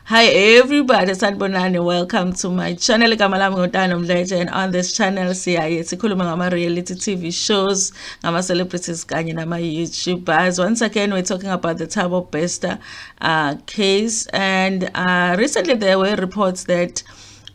Hi everybody, sanibonani. Welcome to my channel. Igama lami nguNtano Mdletshe, and on this channel sikhuluma ngama reality TV shows, ngama celebrities kanye nama YouTubers. Once again, we're talking about the Thabo Bester case, and recently there were reports that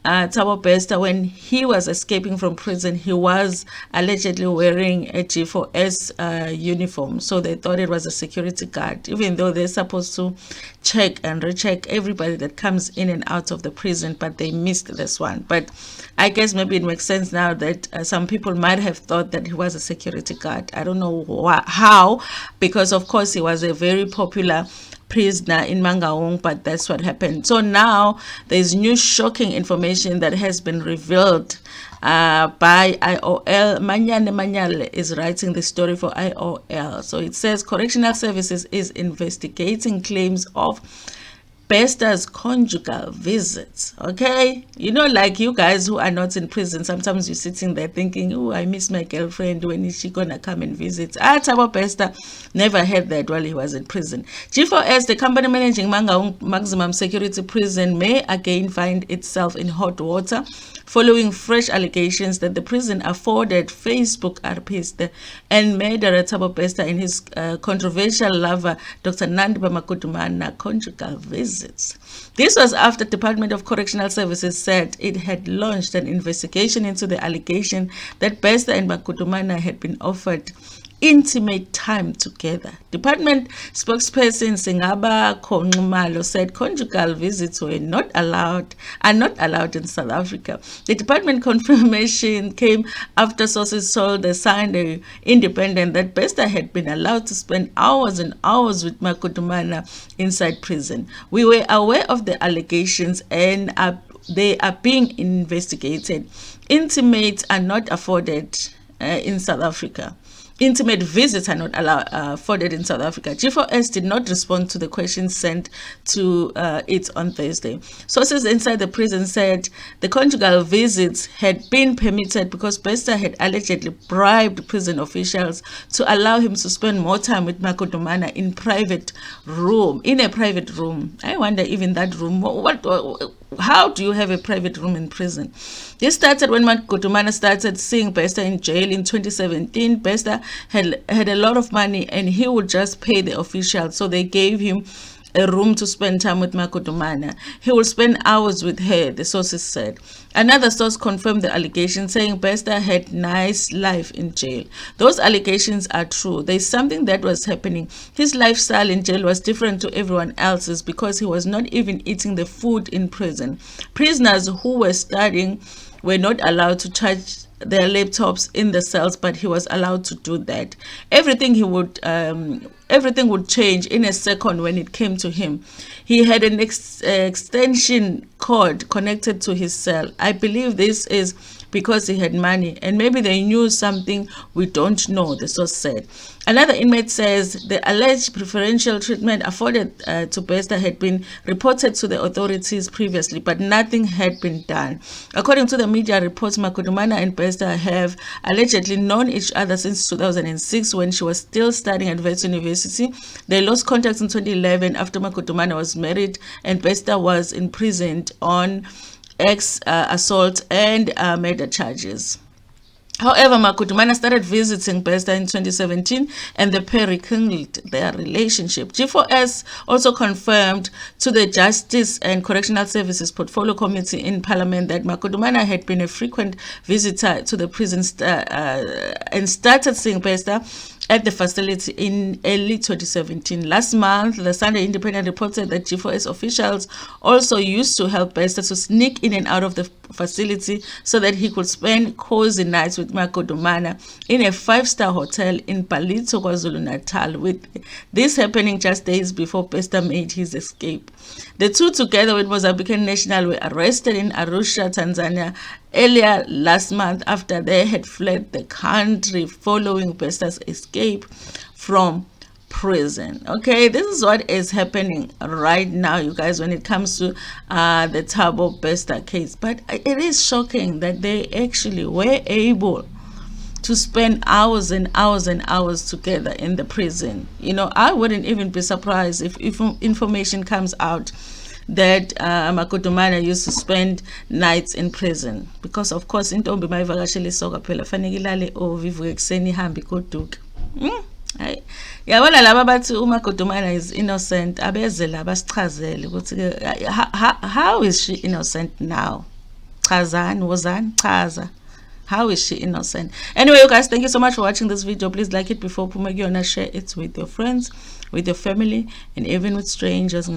Thabo Bester, when he was escaping from prison, he was allegedly wearing a G4S uniform. So they thought it was a security guard, even though they're supposed to check and recheck everybody that comes in and out of the prison, but they missed this one. But I guess maybe it makes sense now that some people might have thought that he was a security guard. I don't know how, because of course he was a very popular prisoner in Mangaung, but that's what happened. So now there's new shocking information that has been revealed by IOL. Manyane Manyale is writing the story for IOL. So it says Correctional Services is investigating claims of Bester's conjugal visits. Okay, you know, like you guys who are not in prison, sometimes you're sitting there thinking, oh, I miss my girlfriend, when is she gonna come and visit? Thabo Bester never had that while he was in prison. G4S, the company managing Mangaung maximum security prison, may again find itself in hot water following fresh allegations that the prison afforded Facebook artist and murderer Thabo Bester and his controversial lover Dr. Nandipha conjugal visits. This was after the Department of Correctional Services said it had launched an investigation into the allegation that Bester and Makutumana had been offered intimate time together. Department spokesperson Singaba Konxumalo said conjugal visits are not allowed in South Africa. The department confirmation came after sources told the Sunday Independent that Bester had been allowed to spend hours and hours with Makutumana inside prison. We were aware of the allegations and they are being investigated. Intimates are not afforded in South Africa. Intimate visits are not afforded in South Africa. G4S did not respond to the questions sent to it on Thursday. Sources inside the prison said the conjugal visits had been permitted because Bester had allegedly bribed prison officials to allow him to spend more time with Makutumana in a private room. I wonder, even that room, how do you have a private room in prison? This started when Makutumana started seeing Bester in jail in 2017. Bester had a lot of money and he would just pay the officials. So they gave him a room to spend time with Makutumana. He would spend hours with her, the sources said. Another source confirmed the allegation, saying Bester had nice life in jail. Those allegations are true. There's something that was happening. His lifestyle in jail was different to everyone else's because he was not even eating the food in prison. Prisoners who were studying were not allowed to charge their laptops in the cells, but he was allowed to do that. Everything would change in a second when it came to him. He had an extension cord connected to his cell. I believe this is because he had money, and maybe they knew something we don't know, the source said. Another inmate says the alleged preferential treatment afforded to Bester had been reported to the authorities previously, but nothing had been done. According to the media reports, Makutumana and Bester have allegedly known each other since 2006 when she was still studying at Wits University. They lost contact in 2011 after Makutumana was married and Bester was imprisoned on assault and murder charges. However, Makutumana started visiting Bester in 2017 and the pair rekindled their relationship. G4S also confirmed to the Justice and Correctional Services Portfolio Committee in Parliament that Makutumana had been a frequent visitor to the prison and started seeing Bester at the facility in early 2017. Last month, the Sunday Independent reported that G4S officials also used to help Bester to sneak in and out of the facility so that he could spend cozy nights with Makutumana in a 5-star hotel in Palito, KwaZulu-Natal, with this happening just days before Bester made his escape. The two, together with Mozambican national, were arrested in Arusha, Tanzania, earlier last month after they had fled the country following Bester's escape from prison. Okay, this is what is happening right now, you guys, when it comes to the Thabo Bester case. But it is shocking that they actually were able to spend hours and hours and hours together in the prison. You know, I wouldn't even be surprised if information comes out that amakodumana used to spend nights in prison, because of course intombi mayivakashele isoka phela fanele ilale ovivuke ekuseni ihambe igoduke. Hayi yabona laba bathi umagodumana is innocent, abeze la basichazele ukuthi how is she innocent now? Chazani wozani chaza. How is she innocent? Anyway, you guys, thank you so much for watching this video. Please like it before Pumagiyona, share it with your friends, with your family, and even with strangers.